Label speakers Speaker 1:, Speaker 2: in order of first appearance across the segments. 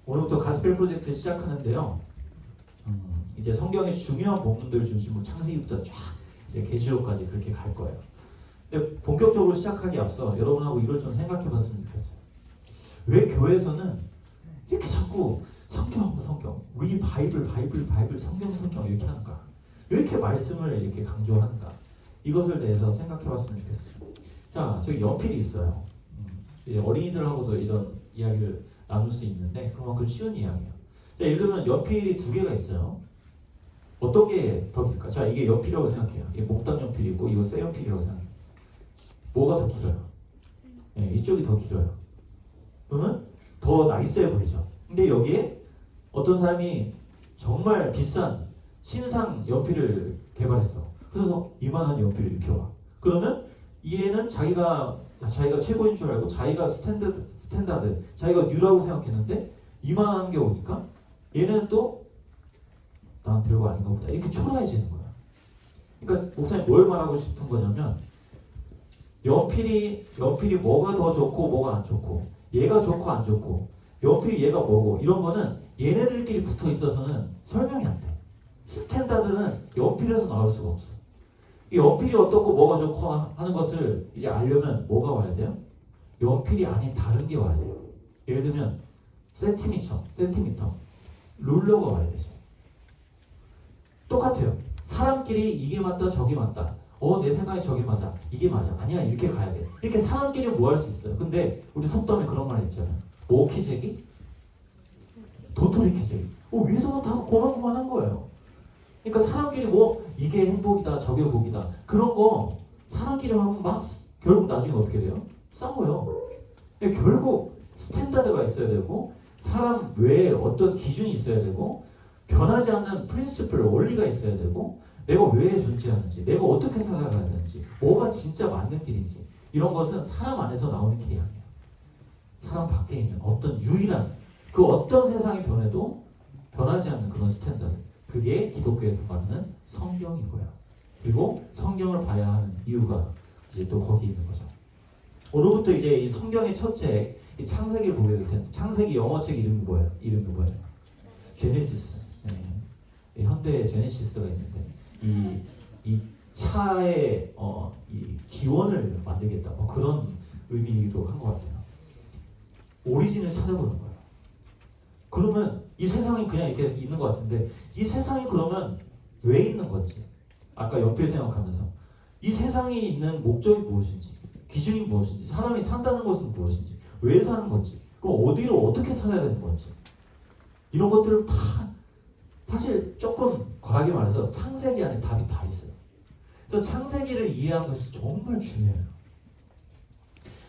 Speaker 1: 오늘부터 가스펠 프로젝트 시작하는데요. 이제 성경의 중요한 본문들 중심으로 창세기부터 쫙 이제 계시록까지 그렇게 갈 거예요. 근데 본격적으로 시작하기 앞서 여러분하고 이걸 좀 생각해봤으면 좋겠어요. 왜 교회에서는 이렇게 자꾸 성경, 우리 바이블, 성경 이렇게 하는가? 왜 이렇게 말씀을 이렇게 강조하는가? 이것을 대해서 생각해봤으면 좋겠어요. 자, 저기 연필이 있어요. 이제 어린이들하고도 이런 이야기를 나눌 수 있는데 그만큼 쉬운 이야기예요. 자, 예를 들면 연필이 두 개가 있어요. 어떤 게 더 길까? 자, 이게 연필이라고 생각해요. 이게 목당 연필이고 이거 쇠 연필이라고 생각해요. 뭐가 더 길어요? 네, 이쪽이 더 길어요. 그러면 더 나이스해 보이죠. 근데 여기에 어떤 사람이 정말 비싼 신상 연필을 개발했어. 그래서 이만한 연필을 이렇게 와. 그러면 얘는 자기가 최고인 줄 알고 자기가 스탠다드, 자기가 뉴라고 생각했는데 이만한 게 오니까 얘는 또 난 별거 아닌가 보다 이렇게 초라해지는 거야. 그러니까 목사님 뭘 말하고 싶은 거냐면 연필이 뭐가 더 좋고 뭐가 안 좋고 얘가 좋고 안 좋고 연필이 얘가 뭐고 이런 거는 얘네들끼리 붙어 있어서는 설명이 안 돼. 스탠다드는 연필에서 나올 수가 없어. 이 연필이 어떻고 뭐가 좋고 하는 것을 이제 알려면 뭐가 와야 돼요? 연필이 아닌 다른 게 와야 돼요. 예를 들면 센티미터, 룰러가 와야 되죠. 똑같아요. 사람끼리 이게 맞다 저게 맞다. 내 생각에 저게 맞아. 이게 맞아. 아니야 이렇게 가야 돼. 이렇게 사람끼리 뭐 할 수 있어요. 근데 우리 속담에 그런 말 있잖아요. 뭐 키재기? 도토리 키재기. 위에서는 다 고만고만한 거예요. 그러니까 사람끼리 뭐 이게 행복이다 저게 복이다. 그런 거 사람끼리 하면 막 결국 나중에 어떻게 돼요? 싸워요. 결국 스탠다드가 있어야 되고 사람 외에 어떤 기준이 있어야 되고 변하지 않는 프린시플, 원리가 있어야 되고 내가 왜 존재하는지, 내가 어떻게 살아가야 되는지, 뭐가 진짜 맞는 길인지 이런 것은 사람 안에서 나오는 길이 아니에요. 사람 밖에 있는 어떤 유일한 그 어떤 세상이 변해도 변하지 않는 그런 스탠다드, 그게 기독교에서 말하는 성경인 거예요. 그리고 성경을 봐야 하는 이유가 이제 또 거기 있는 거죠. 오늘부터 이제 이 성경의 첫 책, 이 창세기를 보게 될 텐데, 창세기 영어책 이름이 뭐예요? 제네시스. 네. 현대에 제네시스가 있는데 이 차의 이 기원을 만들겠다 그런 의미이기도 한 것 같아요. 오리진을 찾아보는 거예요. 그러면 이 세상이 그냥 이렇게 있는 것 같은데 이 세상이 그러면 왜 있는 건지 아까 연필 생각하면서 이 세상이 있는 목적이 무엇인지 기준이 무엇인지 사람이 산다는 것은 무엇인지 왜 사는 건지 그럼 어디로 어떻게 살아야 되는 건지 이런 것들을 다 사실 조금 과하게 말해서 창세기 안에 답이 다 있어요. 그래서 창세기를 이해하는 것이 정말 중요해요.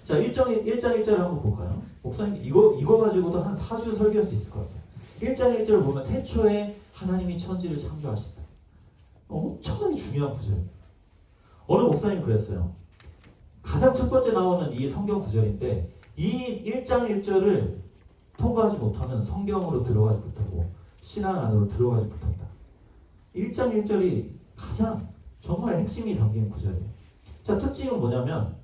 Speaker 1: 자, 1장 1절을 한번 볼까요? 목사님 이거 가지고도 한 4주 설교할 수 있을 것 같아요. 1장 1절을 보면 태초에 하나님이 천지를 창조하신다. 엄청나게 중요한 구절이에요. 어느 목사님이 그랬어요. 가장 첫 번째 나오는 이 성경 구절인데 이 1장 1절을 통과하지 못하면 성경으로 들어가지 못하고 신앙 안으로 들어가지 못한다. 1장 1절이 가장 정말 핵심이 담긴 구절이에요. 자, 특징은 뭐냐면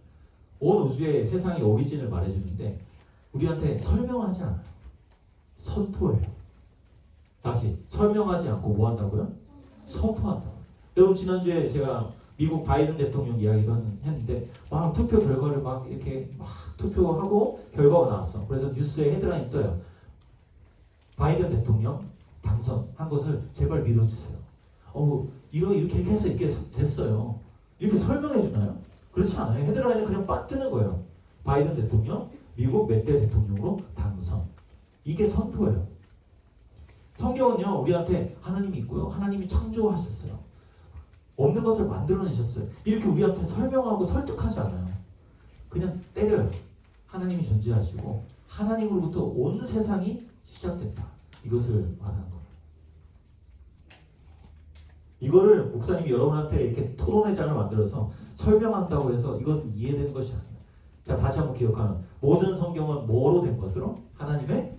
Speaker 1: 온 우주의 세상의 오리진을 말해주는데 우리한테 설명하지 않아요. 선포해요. 다시 설명하지 않고 뭐 한다고요? 선포한다. 여러분 지난주에 제가 미국 바이든 대통령 이야기를 했는데 막 투표 결과를 막 이렇게 막 투표하고 결과가 나왔어. 그래서 뉴스에 헤드라인 떠요. 바이든 대통령 당선한 것을 제발 믿어주세요. 이렇게 해서 이렇게 됐어요. 이렇게 설명해 주나요? 그렇지 않아요. 헤드라인은 그냥 빡 뜨는 거예요. 바이든 대통령, 미국 몇 대 대통령으로 당선. 이게 선포예요. 성경은요, 우리한테 하나님이 있고요. 하나님이 창조하셨어요. 없는 것을 만들어내셨어요. 이렇게 우리한테 설명하고 설득하지 않아요. 그냥 때려요. 하나님이 존재하시고 하나님으로부터 온 세상이 시작됐다. 이것을 말하는 거예요. 이거를 목사님이 여러분한테 이렇게 토론의 장을 만들어서 설명한다고 해서 이것은 이해되는 것이 아니에요. 자, 다시 한번 기억하면 모든 성경은 뭐로 된 것으로? 하나님의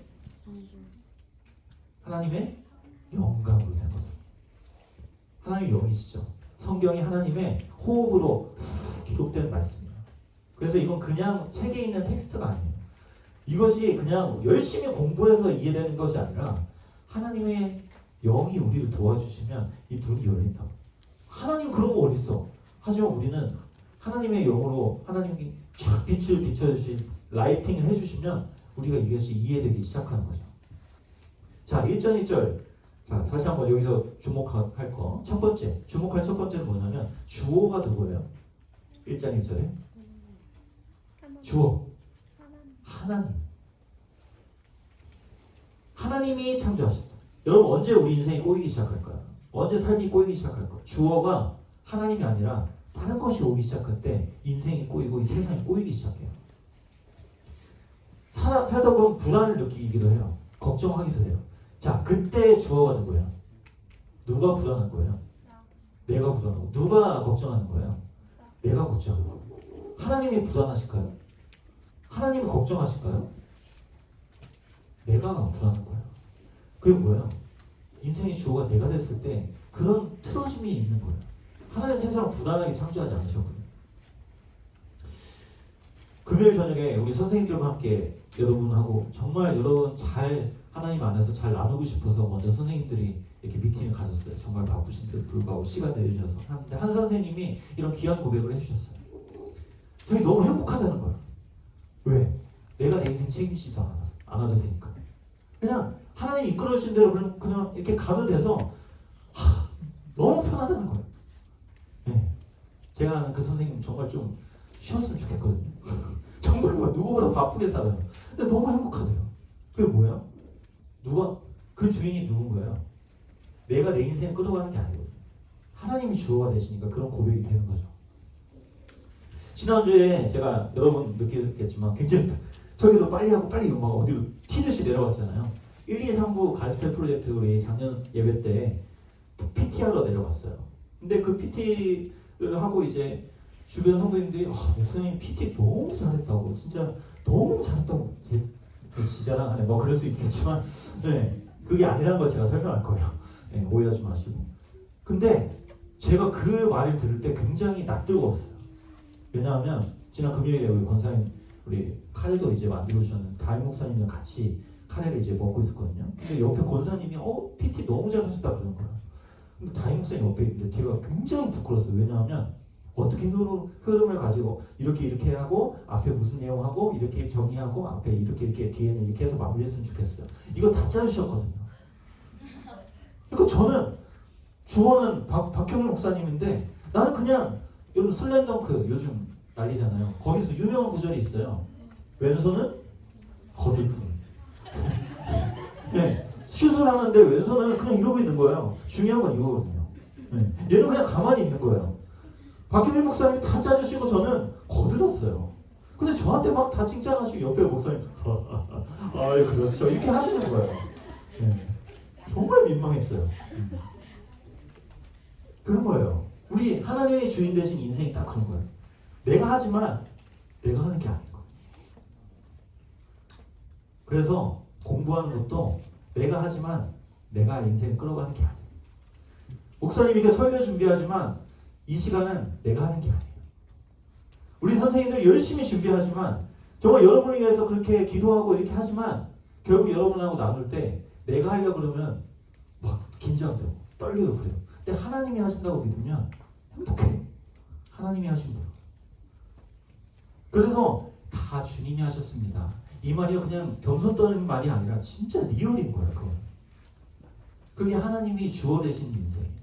Speaker 1: 영감으로 된 것으로. 하나님의 영이시죠. 성경이 하나님의 호흡으로 기록된 말씀이에요. 그래서 이건 그냥 책에 있는 텍스트가 아니에요. 이것이 그냥 열심히 공부해서 이해되는 것이 아니라 하나님의 영이 우리를 도와주시면 이 눈이 열린다. 하나님 그런 거 어딨어? 하지만 우리는 하나님의 영으로 하나님이 쫙 빛을 비춰주신 라이팅을 해주시면 우리가 이것이 이해되기 시작하는 거죠. 자, 1절 2절. 자, 다시 한번 여기서 주목할 거. 첫 번째, 주목할 첫 번째는 뭐냐면 주어가 누구예요? 1장 1절에 주어 하나님. 하나님이 창조하셨다. 여러분 언제 우리 인생이 꼬이기 시작할까요? 언제 삶이 꼬이기 시작할까요? 주어가 하나님이 아니라 다른 것이 오기 시작할 때 인생이 꼬이고 이 세상이 꼬이기 시작해요. 살다 보면 불안을 느끼기도 해요. 걱정하기도 해요. 자, 그때 주어가 누구예요? 누가 불안한 거예요? 내가 불안하고. 누가 걱정하는 거예요? 내가 걱정하고. 하나님이 불안하실까요? 하나님이 걱정하실까요? 내가 불안한 거예요. 그게 뭐예요? 인생의 주어가 내가 됐을 때 그런 틀어짐이 있는 거예요. 하나님 세상을 불안하게 창조하지 않으셨거든요. 금요일 저녁에 우리 선생님들과 함께 여러분하고 정말 여러분 잘 하나님 안에서 잘 나누고 싶어서 먼저 선생님들이 이렇게 미팅을 가졌어요. 정말 바쁘신데도 불구하고 시간 내주셔서 하는데 한 선생님이 이런 귀한 고백을 해주셨어요. 저희 너무 행복하다는 거예요. 왜? 내가 내 인생 책임지도 안 하도 되니까. 그냥 하나님 이끌어 주신 대로 그냥 이렇게 가면 돼서 너무 편하다는 거예요. 네. 제가 아는 그 선생님 정말 좀 쉬었으면 좋겠거든요. 정말 누구보다 바쁘게 살아요. 근데 너무 행복하대요. 그게 뭐예요? 그 주인이 누군 거예요? 내가 내 인생 끌어가는 게 아니거든요. 하나님이 주어가 되시니까 그런 고백이 되는 거죠. 지난주에 제가 여러분 느끼겠지만 굉장히 저기도 빨리 하고 빨리 막 어디로 튀듯이 내려갔잖아요. 1, 2, 3부 가스펠 프로젝트 우리 작년 예배 때 PT하러 내려갔어요. 근데 그 PT를 하고 이제 주변 성도님들이 목사님 PT 너무 잘했다고 진짜 너무 잘했다고 제 지자랑하네 뭐 그럴 수 있겠지만 네 그게 아니라는 걸 제가 설명할 거예요. 네, 오해하지 마시고. 근데 제가 그 말을 들을 때 굉장히 낯뜨거웠어요. 왜냐하면 지난 금요일에 우리 권사님 우리 카레도 이제 만들어 주셨는데 다임 목사님이랑 같이 카레를 이제 먹고 있었거든요. 근데 옆에 권사님이 PT 너무 잘하셨다 그러는 거예요. 근데 다임 목사님 옆에 있는데 제가 굉장히 부끄러웠어요. 왜냐하면 어떻게 흐름을 가지고 이렇게 하고 앞에 무슨 내용하고 이렇게 정의하고 앞에 이렇게 뒤에는 이렇게 해서 마무리했으면 좋겠어요. 이거 다 짜주셨거든요. 그러니까 저는 주어는 박형일 목사님인데 나는 그냥 여러분 슬램덩크 요즘 난리잖아요. 거기서 유명한 구절이 있어요. 왼손은 거들 뿐. 네, 슛을 하는데 왼손은 그냥 이러고 있는 거예요. 중요한 건 이거거든요. 네, 얘는 그냥 가만히 있는 거예요. 박형일 목사님이 다 짜주시고 저는 거들었어요. 근데 저한테 막 다 칭찬하시고 옆에 목사님 아유 그렇죠 이렇게 하시는 거예요. 네. 정말 민망했어요. 그런 거예요. 우리 하나님의 주인 되신 인생이 딱 그런 거예요. 내가 하지만 내가 하는 게 아닌 거예요. 그래서 공부하는 것도 내가 하지만 내가 인생 끌어가는 게 아니에요. 목사님이 이렇게 설교 준비하지만 이 시간은 내가 하는 게 아니에요. 우리 선생님들 열심히 준비하지만 정말 여러분을 위해서 그렇게 기도하고 이렇게 하지만 결국 여러분하고 나눌 때 내가 하려고 그러면 막 긴장되고 떨리고 그래요. 근데 하나님이 하신다고 믿으면 행복해요. 하나님이 하신 거예요. 그래서 다 주님이 하셨습니다. 이 말이요 그냥 겸손 떠는 말이 아니라 진짜 리얼인 거예요. 그건. 그게 하나님이 주어 되신 인생이에요.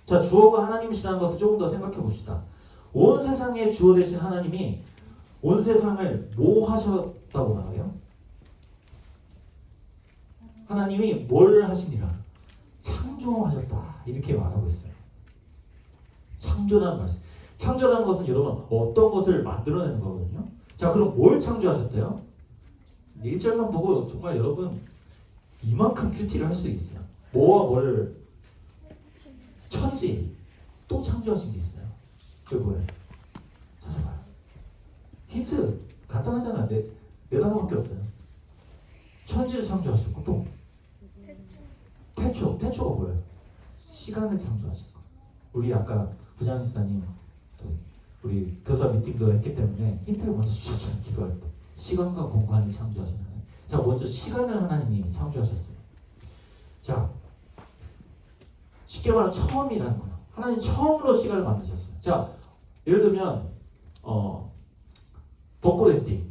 Speaker 1: 자, 주어가 하나님이시라는 것을 조금 더 생각해 봅시다. 온 세상의 주어 되신 하나님이 온 세상을 뭐 하셨다고 말해요? 하나님이 뭘 하시니라? 창조하셨다. 이렇게 말하고 있어요. 창조라는 말씀. 창조라는 것은 여러분 어떤 것을 만들어내는 거거든요. 자, 그럼 뭘 창조하셨대요? 1절만 보고 정말 여러분 이만큼 큐티를 할 수 있어요. 뭐와 뭘? 천지 또 창조하신 게 있어요. 그게 뭐예요? 찾아봐요. 힌트 간단하잖아. 네 단어밖에 없어요. 천지를 창조하셨고 또 태초가 뭐예요? 시간을 창조하신 거. 우리 아까 부장님사님 또 우리 교사 미팅도 했기 때문에 힌트를 먼저 주셨잖아요. 기도할 때. 시간과 공간을 창조하신 하나님. 자, 먼저 시간을 하나님이 창조하셨어요. 자, 쉽게 말하면 처음이라는 거예요. 하나님 처음으로 시간을 만드셨어요. 자, 예를 들면 벚꽃 엔딩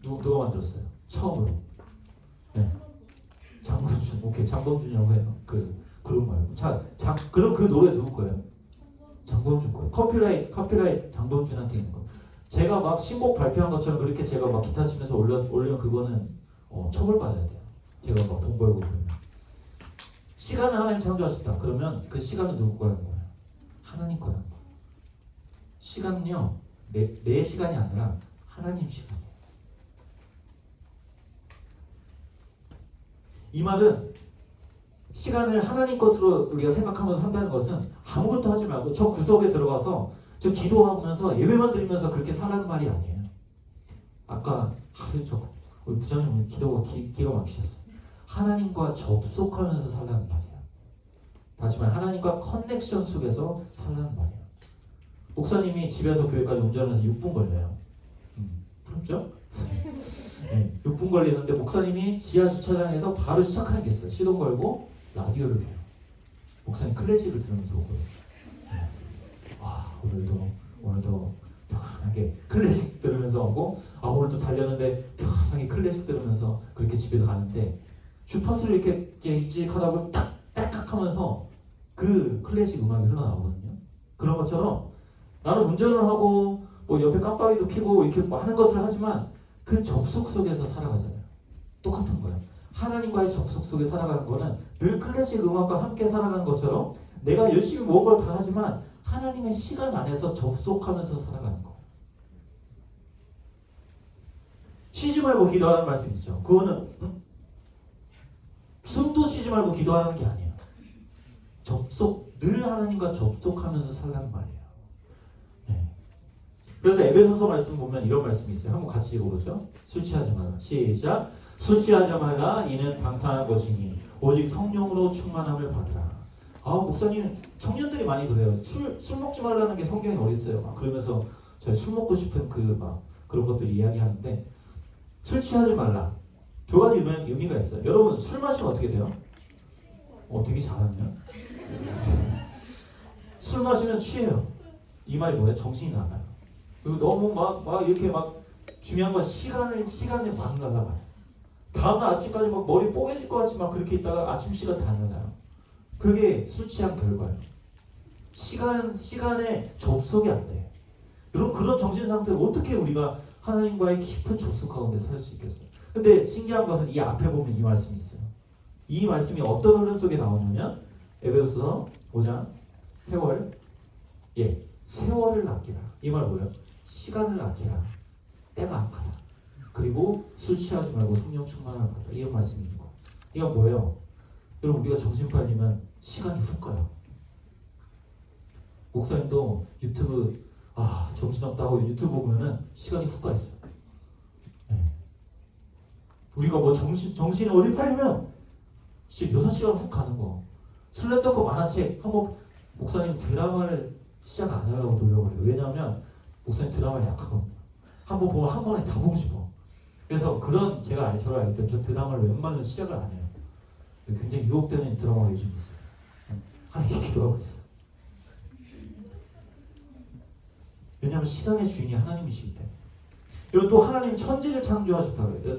Speaker 1: 누가 만들었어요? 처음으로. 네. 장범준. 오케이, 장범준이라고 해요. 그 그룹 말고. 그럼 그 노래 누구 거예요? 장범준 거예요. 커피라이트 장범준한테 있는 거. 제가 막 신곡 발표한 것처럼 그렇게 제가 막 기타 치면서 올리면 그거는 처벌받아야 돼요. 제가 막 돈 벌고 그러면. 시간을 하나님 창조하셨다. 그러면 그 시간은 누구 거라는 거예요? 하나님 거라는 거예요. 시간은요, 내 시간이 아니라 하나님 시간이에요. 이 말은 시간을 하나님 것으로 우리가 생각하면서 산다는 것은 아무것도 하지 말고 저 구석에 들어가서 저 기도하면서 예배만 드리면서 그렇게 살라는 말이 아니에요. 아까 우리 부장님 기도가 기가 막히셨어요. 하나님과 접속하면서 살라는 말이에요. 다시 말해 하나님과 커넥션 속에서 살라는 말이에요. 목사님이 집에서 교회까지 운전해서 6분 걸려요. 부럽죠? 네, 6분 걸리는데 목사님이 지하 주차장에서 바로 시작하는 게 있어요. 시동 걸고 라디오를 해요. 목사님 클래식을 들으면서 오고요. 네. 와, 오늘도 편하게 클래식 들으면서 오고, 오늘도 달렸는데 편하게 클래식 들으면서 그렇게 집에 가는데 주파수를 이렇게 찍찍 하다 보면 딱딱 하면서 그 클래식 음악이 흘러나오거든요. 그런 것처럼 나는 운전을 하고 뭐 옆에 깜빡이도 켜고 이렇게 많은 것을 하지만 그 접속 속에서 살아가잖아요. 똑같은 거예요. 하나님과의 접속 속에 살아가는 거는 늘 클래식 음악과 함께 살아가는 것처럼 내가 열심히 모은 걸 다 하지만 하나님의 시간 안에서 접속하면서 살아가는 거. 쉬지 말고 기도하는 말씀 있죠. 그거는 숨도 쉬지 말고 기도하는 게 아니에요. 늘 하나님과 접속하면서 살라는 말이에요. 네. 그래서 에베소서 말씀 보면 이런 말씀이 있어요. 한번 같이 읽어보죠. 술 취하지 마라. 시작. 술 취하지 말라. 이는 방탕한 것이니 오직 성령으로 충만함을 받으라. 목사님 청년들이 많이 그래요. 술 먹지 말라는 게 성경에 어디 있어요? 그러면서 제가 술 먹고 싶은 그런 것들 이야기하는데 술 취하지 말라. 두 가지 의미가 있어요. 여러분 술 마시면 어떻게 돼요? 되게 잘하네요. 술 마시면 취해요. 이 말이 뭐예요? 정신이 나가요. 그리고 너무 막 이렇게 막 중요한 건 시간을 막 날라가요. 다음날 아침까지 막 머리 뽀개질 것 같이 막 그렇게 있다가 아침 시간 다 날라요. 그게 술 취한 결과예요. 시간에 접속이 안 돼. 여러분 그런 정신 상태를 어떻게 우리가 하나님과의 깊은 접속 가운데 살 수 있겠어요? 근데 신기한 것은 이 앞에 보면 이 말씀이 있어요. 이 말씀이 어떤 흐름 속에 나오냐면 에베소서 5장 세월을 아끼라. 이 말 뭐예요? 시간을 아끼라. 때가 악하다. 그리고 술 취하지 말고 성령 충만하라. 이런 말씀이 있는 거. 이건 뭐예요? 여러분 우리가 정신 팔리면 시간이 훅 가요. 목사님도 유튜브 정신없다고 유튜브 보면은 시간이 훅 가 있어요. 네. 우리가 뭐 정신이 어디 팔리면 6시간 훅 가는 거. 슬램덩크 만화책 한번 목사님 드라마를 시작 안 하려고 노력을 해요. 왜냐하면 목사님 드라마에 약하거든요. 한번 보면 한 번에 다 보고 싶어. 그래서 저를 알기 때문에 저 드라마를 웬만하면 시작을 안 해요. 굉장히 유혹되는 드라마가 요즘 있어요. 하나님 기도하고 있어요. 왜냐하면 시간의 주인이 하나님이시기 때문에. 그리고 또 하나님 천지를 창조하셨다고 해요.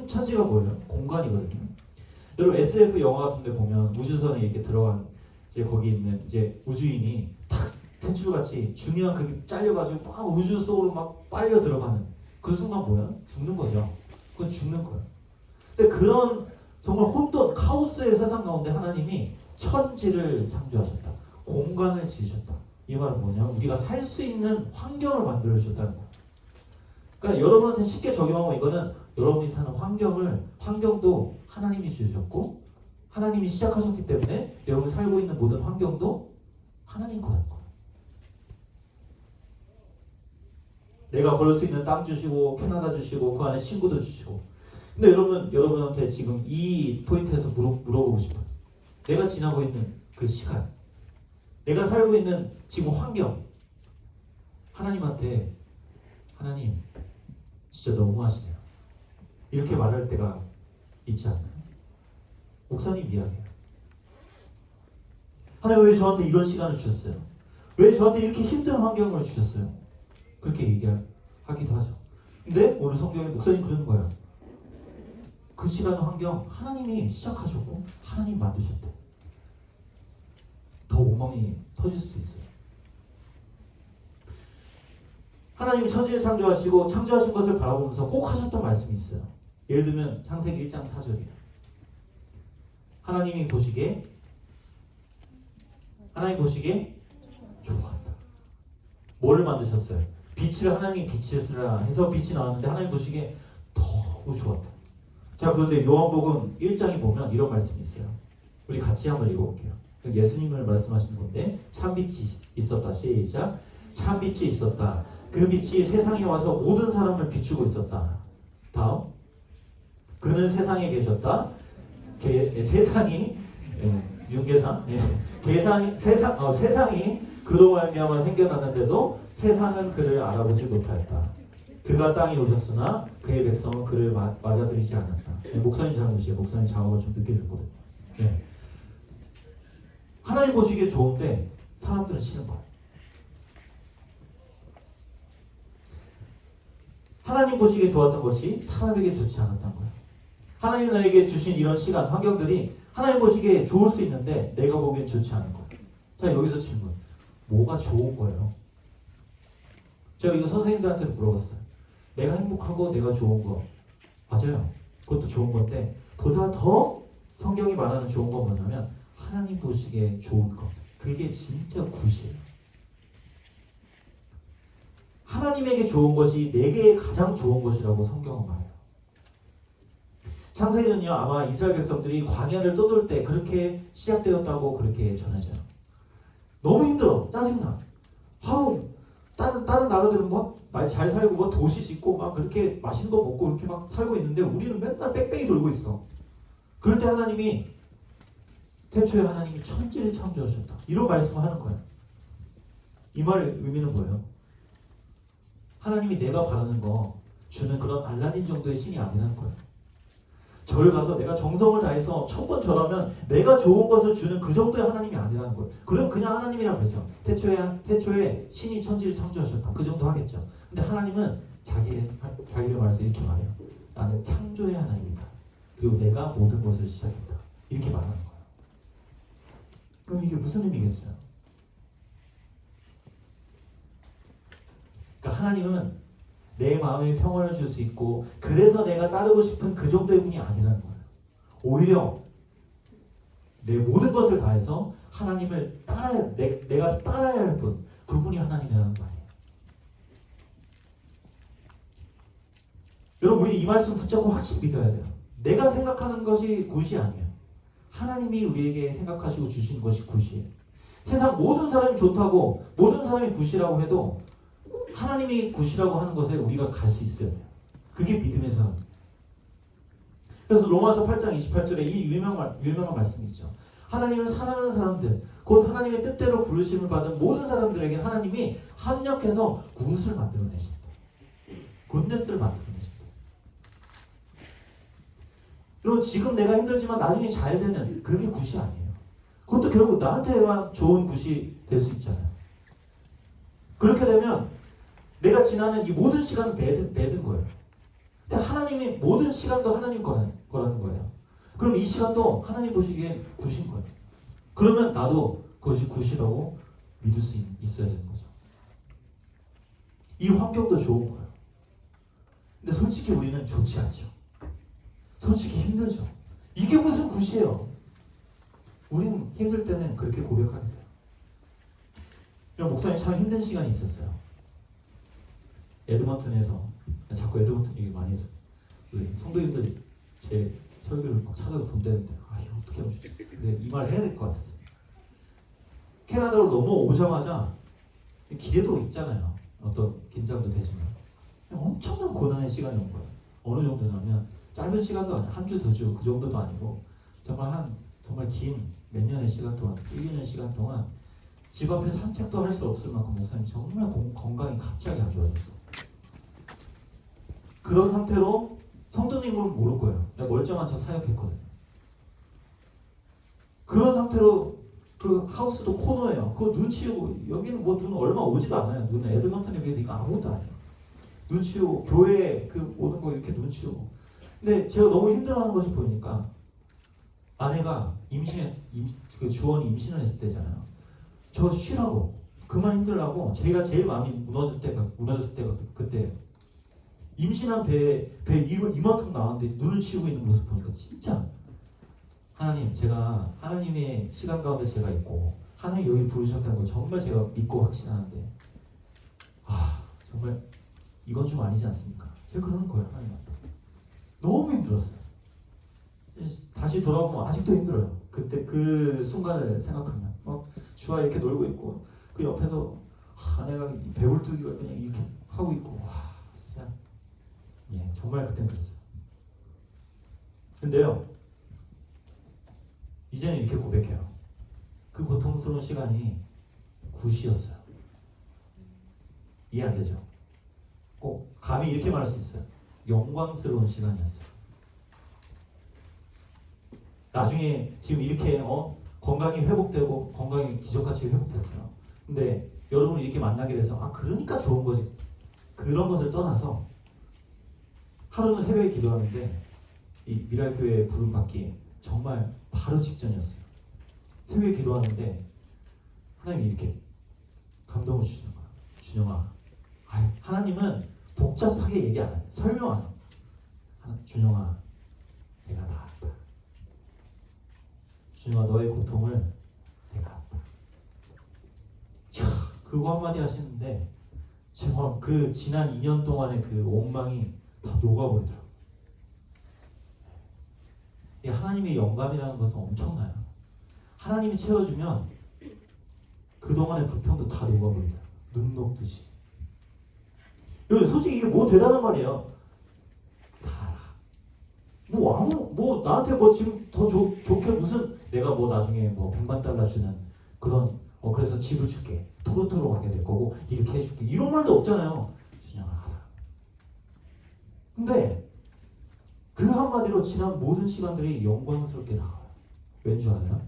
Speaker 1: 천지가 뭐예요? 공간이거든요. 여러분 SF 영화 같은 데 보면 우주선에 이렇게 들어간 거기 있는 우주인이 탁 펜줄같이 중요한 그게 잘려가지고 막 우주 속으로 막 빨려 들어가는 그 순간 뭐야? 죽는 거죠. 그건 죽는 거예요. 근데 그런 정말 혼돈, 카오스의 세상 가운데 하나님이 천지를 창조하셨다. 공간을 지으셨다. 이 말은 뭐냐면 우리가 살 수 있는 환경을 만들어 주셨다는 거예요. 그러니까 여러분한테 쉽게 적용하면 이거는 여러분이 사는 환경도 하나님이 지으셨고 하나님이 시작하셨기 때문에 여러분이 살고 있는 모든 환경도 하나님 거라는 거예요. 내가 걸을 수 있는 땅 주시고 캐나다 주시고 그 안에 친구도 주시고. 근데 여러분한테 지금 이 포인트에서 물어보고 싶어요. 내가 지나고 있는 그 시간, 내가 살고 있는 지금 환경, 하나님한테 하나님 진짜 너무하시네요. 이렇게 말할 때가 있지 않나요? 목사님 이야기예요. 하나님 왜 저한테 이런 시간을 주셨어요? 왜 저한테 이렇게 힘든 환경을 주셨어요? 그렇게 얘기하기도 하죠. 근데 오늘 성경에 목사님 그러는 거예요. 그 시간 환경 하나님이 시작하셨고 하나님 만드셨대. 더 엉망이 터질 수도 있어요. 하나님이 천지를 창조하시고 창조하신 것을 바라보면서 꼭 하셨던 말씀이 있어요. 예를 들면 창세기 1장 4절이에요. 하나님 보시기에 좋았다. 뭐를 만드셨어요? 빛을 하나님이 빛을 쓰라 해서 빛이 나왔는데 하나님 보시기에 너무 좋았다. 자, 그런데 요한복음 1장에 보면 이런 말씀이 있어요. 우리 같이 한번 읽어볼게요. 예수님을 말씀하시는 건데 참빛이 있었다. 시작. 참빛이 있었다. 그 빛이 세상에 와서 모든 사람을 비추고 있었다. 다음. 그는 세상에 계셨다. 세상이 윤계상 세상이 그로 말미암아 생겨났는데도 세상은 그를 알아보지 못하였다. 그가 땅에 오셨으나 그의 백성은 그를 맞아들이지 않았다. 목사님 잘못이에요. 목사님 작업을 좀 늦게 줬거든요. 네. 하나님 보시기에 좋은데 사람들은 싫은 거예요. 하나님 보시기에 좋았던 것이 사람에게 좋지 않았던 거예요. 하나님 나에게 주신 이런 시간, 환경들이 하나님 보시기에 좋을 수 있는데 내가 보기엔 좋지 않은 거예요. 자, 여기서 질문. 뭐가 좋은 거예요? 제가 이거 선생님들한테 물어봤어요. 내가 행복하고 내가 좋은 거. 맞아요. 그것도 좋은 건데 그보다 더 성경이 말하는 좋은 건 뭐냐면 하나님 보시기에 좋은 것. 그게 진짜 굿이에요. 하나님에게 좋은 것이 내게 가장 좋은 것이라고 성경은 말해요. 창세기는요, 아마 이스라엘 백성들이 광야를 떠돌 때 그렇게 시작되었다고 그렇게 전하죠. 너무 힘들어. 짜증나. 다른 나라들은 뭐 잘 살고 뭐 도시 짓고 막 그렇게 맛있는 거 먹고 이렇게 막 살고 있는데 우리는 맨날 뺑뺑이 돌고 있어. 그럴 때 하나님이 태초에 하나님이 천지를 창조하셨다. 이런 말씀을 하는 거예요. 이 말의 의미는 뭐예요? 하나님이 내가 바라는 거 주는 그런 알라딘 정도의 신이 아니라는 거예요. 절 가서 내가 정성을 다해서 1000번 절하면 내가 좋은 것을 주는 그 정도의 하나님이 아니라는 거예요. 그럼 그냥 하나님이라고 그러죠. 태초에 신이 천지를 창조하셨다. 그 정도 하겠죠. 근데 하나님은 자기를 말해서 이렇게 말해요. 나는 창조의 하나님이다. 그리고 내가 모든 것을 시작했다. 이렇게 말하는 거예요. 그럼 이게 무슨 의미겠어요? 그러니까 하나님은 내 마음에 평화를 줄 수 있고 그래서 내가 따르고 싶은 그 정도의 분이 아니라는 거예요. 오히려 내 모든 것을 다해서 하나님을 내가 따라야 할 분, 그분이 하나님이라는 말이에요. 여러분, 우리 이 말씀 붙잡고 확실히 믿어야 돼요. 내가 생각하는 것이 굿이 아니에요. 하나님이 우리에게 생각하시고 주신 것이 굿이에요. 세상 모든 사람이 좋다고 모든 사람이 굿이라고 해도 하나님이 굿이라고 하는 것에 우리가 갈 수 있어야 돼요. 그게 믿음의 사람. 그래서 로마서 8장 28절에 이 유명한 말씀이 있죠. 하나님을 사랑하는 사람들, 곧 하나님의 뜻대로 부르심을 받은 모든 사람들에게 하나님이 합력해서 굿을 만들어내신다. 굿네스를 만들어내신다. 여러분, 지금 내가 힘들지만 나중에 잘 되는 그게 굿이 아니에요. 그것도 결국 나한테만 좋은 굿이 될 수 있잖아요. 그렇게 되면 내가 지나는 이 모든 시간은 매든 거예요. 근데 하나님이 모든 시간도 하나님 거라는 거예요. 그럼 이 시간도 하나님 보시기에 굿인 거예요. 그러면 나도 그것이 굿이라고 믿을 수 있어야 되는 거죠. 이 환경도 좋은 거예요. 근데 솔직히 우리는 좋지 않죠. 솔직히 힘들죠. 이게 무슨 굿이에요. 우리는 힘들 때는 그렇게 고백하게 돼요. 목사님 참 힘든 시간이 있었어요. 에드먼튼에서 자꾸 에드먼튼 얘기 많이 해서 우리 성도님들 제 설교를 막 찾아서 본다는데 이거 어떻게 하면 좋지? 근데 이 말 해야 될 것 같았어요. 캐나다로 넘어오자마자 기대도 있잖아요. 어떤 긴장도 되지만 엄청난 고난의 시간이 온 거예요. 어느 정도냐면 짧은 시간도 아니고 한 주, 2주 그 정도도 아니고 정말 긴 몇 년의 시간 동안 1, 2년 시간 동안 집 앞에 산책도 할 수 없을 만큼 목사님 정말 건강이 갑자기 안 좋아졌어. 그런 상태로 성도님은 모를 거예요. 내가 멀쩡한 척 사역했거든요. 그런 상태로 그 하우스도 코너예요. 그거 눈 치우고 여기는 뭐 눈 얼마 오지도 않아요. 눈은 에드먼턴에 비해서 이거 아무것도 아니에요. 눈 치우고 교회 그 오는 거 이렇게 눈 치우고. 근데 제가 너무 힘들어하는 것이 보이니까 아내가 그 주원이 임신을 했을 때잖아요. 저 쉬라고 그만 힘들라고 제가 제일 마음이 무너졌을 때가 그때 임신한 배 이만큼 나왔는데 눈을 치우고 있는 모습 보니까 진짜 하나님, 제가 하나님의 시간 가운데 제가 있고 하나님 여기 부르셨다는 걸 정말 제가 믿고 확신하는데 정말 이건 좀 아니지 않습니까? 제가 그러는 거예요. 하나님한테 너무 힘들었어요. 다시 돌아보면 아직도 힘들어요. 그때 그 순간을 생각하면 주와 이렇게 놀고 있고 그 옆에서 아내가 배불뚝이가 그냥 이렇게 하고 있고 진짜 정말 그때는 그랬어요. 근데요 이제는 이렇게 고백해요. 그 고통스러운 시간이 굿이었어요. 이해 안 되죠? 꼭 감히 이렇게 말할 수 있어요. 영광스러운 시간이었어요. 나중에 지금 이렇게 건강이 회복되고 건강이 기적같이 회복됐어요. 근데 여러분을 이렇게 만나게 돼서 그러니까 좋은 거지. 그런 것을 떠나서 하루는 새벽에 기도하는데 이 미랄교회 부름받기 정말 바로 직전이었어요. 새벽에 기도하는데 하나님이 이렇게 감동을 주시는 거예요. 준영아, 하나님은 복잡하게 얘기 안 해요. 설명 안 해요. 준영아, 내가 다 알아. 준영아, 너의 고통을 내가 알아. 그거 한마디 하시는데 정말 그 지난 2년 동안의 그 원망이 다 녹아버리더라고요. 하나님의 영감이라는 것은 엄청나요. 하나님이 채워주면 그동안의 불평도 다 녹아버려요. 눈 녹듯이. 여러분 솔직히 이게 뭐 대단한 말이에요. 다 나한테 지금 더 좋게 무슨 내가 나중에 $100만 주는 그런 그래서 집을 줄게. 토론토로 가게 될 거고 이렇게 해줄게. 이런 말도 없잖아요. 그냥 알아. 근데 그 한마디로 지난 모든 시간들이 영광스럽게 나가요. 왠지 알아요?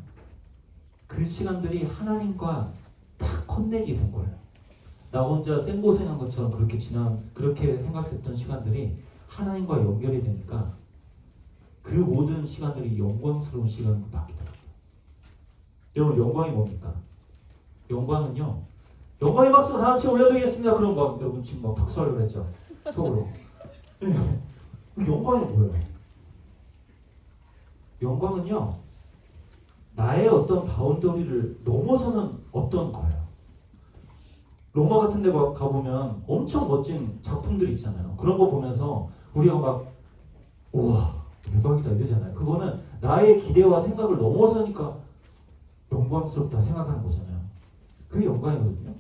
Speaker 1: 그 시간들이 하나님과 딱 커넥이 된 거예요. 나 혼자 생고생한 것처럼 그렇게 생각했던 시간들이 하나님과 연결이 되니까 그 모든 시간들이 영광스러운 시간으로 바뀌더라고요. 여러분 영광이 뭡니까? 영광은요. 영광의 박수 다 같이 올려드리겠습니다. 그럼 여러분 지금 박수하려고 했죠. 속으로. 영광이 뭐예요? 영광은요 나의 어떤 바운더리를 넘어서는 어떤 거예요. 로마 같은 데 가보면 엄청 멋진 작품들이 있잖아요. 그런 거 보면서 우리가 우와 대박이다 이러잖아요. 그거는 나의 기대와 생각을 넘어서니까 영광스럽다 생각하는 거잖아요. 그게 영광이거든요.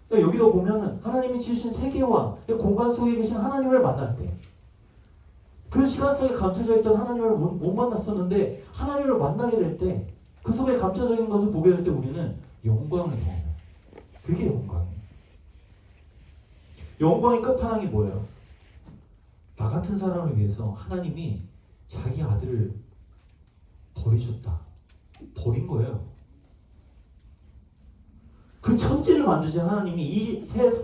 Speaker 1: 그러니까 여기도 보면은 하나님이 지으신 세계와 공간 속에 계신 하나님을 만날 때 그 시간 속에 감춰져 있던 하나님을 못 만났었는데 하나님을 만나게 될 때 그 속에 감춰져 있는 것을 보게 될 때 우리는 영광을 경험해요. 그게 영광이에요. 영광의 끝판왕이 뭐예요? 나 같은 사람을 위해서 하나님이 자기 아들을 버리셨다. 버린 거예요. 그 천지를 만드신 하나님이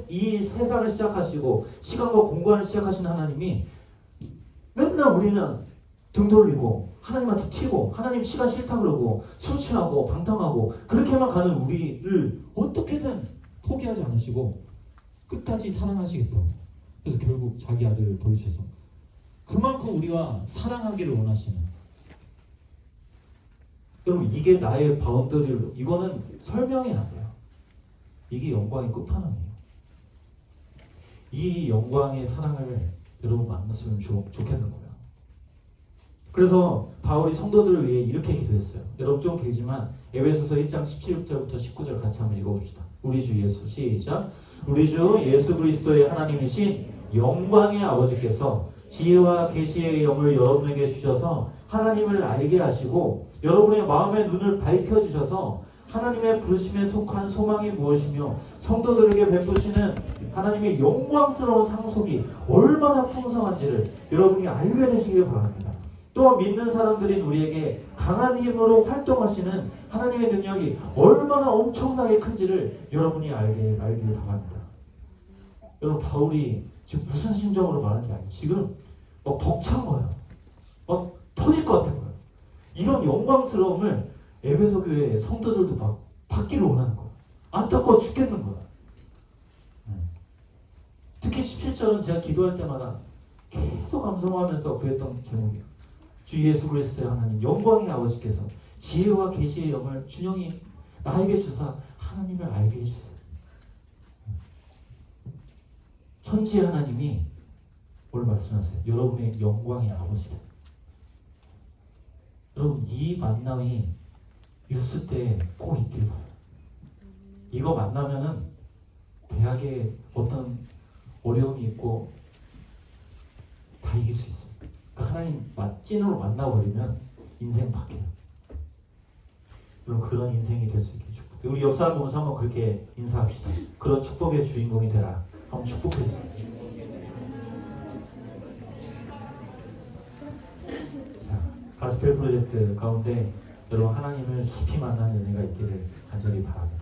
Speaker 1: 이 세상을 시작하시고 시간과 공간을 시작하신 하나님이 맨날 우리는 등 돌리고 하나님한테 튀고 하나님 시간 싫다 그러고 술 취하고 방탕하고 그렇게만 가는 우리를 어떻게든 포기하지 않으시고 끝까지 사랑하시겠다고. 그래서 결국 자기 아들을 버리셔서 그만큼 우리가 사랑하기를 원하시는. 여러분 이게 나의 바운더리로 이거는 설명이 안 돼요. 이게 영광의 끝판왕이에요. 이 영광의 사랑을 여러분 만났으면 좋겠는 거예요. 그래서 바울이 성도들을 위해 이렇게 기도했어요. 여러분 좀 길지만 에베소서 1장 17절부터 19절 같이 한번 읽어봅시다. 우리 주 예수 시작. 우리 주 예수 그리스도의 하나님이신 영광의 아버지께서 지혜와 계시의 영을 여러분에게 주셔서 하나님을 알게 하시고 여러분의 마음의 눈을 밝혀주셔서 하나님의 부르심에 속한 소망이 무엇이며 성도들에게 베푸시는 하나님의 영광스러운 상속이 얼마나 풍성한지를 여러분이 알게 되시길 바랍니다. 또한 믿는 사람들인 우리에게 강한 힘으로 활동하시는 하나님의 능력이 얼마나 엄청나게 큰지를 여러분이 알길 바랍니다. 여러분, 바울이 지금 무슨 심정으로 말하는지 알죠? 지금 막 벅찬 거예요. 막 터질 것 같은 거예요. 이런 영광스러움을 에베소 교회 성도들도 막 받기를 원하는 거예요. 안타까워 죽겠는 거야. 특히 17절은 제가 기도할 때마다 계속 감성하면서 구했던 제목이에요. 주 예수 그리스도의 하나님, 영광의 아버지께서 지혜와 계시의 영을 준영이 나에게 주사 하나님을 알게 해주세요. 천지의 하나님이 오늘 말씀하세요. 여러분의 영광의 아버지다. 여러분, 이 만남이 뉴스 때 꼭 있길 바라요. 이거 만나면은 대학에 어떤 어려움이 있고 다 이길 수 있어요. 그러니까 하나님 찐으로 만나버리면 인생 바뀌어요. 여러분, 그런 인생이 될 수 있게 축복해요. 우리 옆 사람 보면서 한번 그렇게 인사합시다. 그런 축복의 주인공이 되라. 한번 축복해주세요. 자, 가스펠 프로젝트 가운데 여러분 하나님을 깊이 만나는 은혜가 있기를 간절히 바랍니다.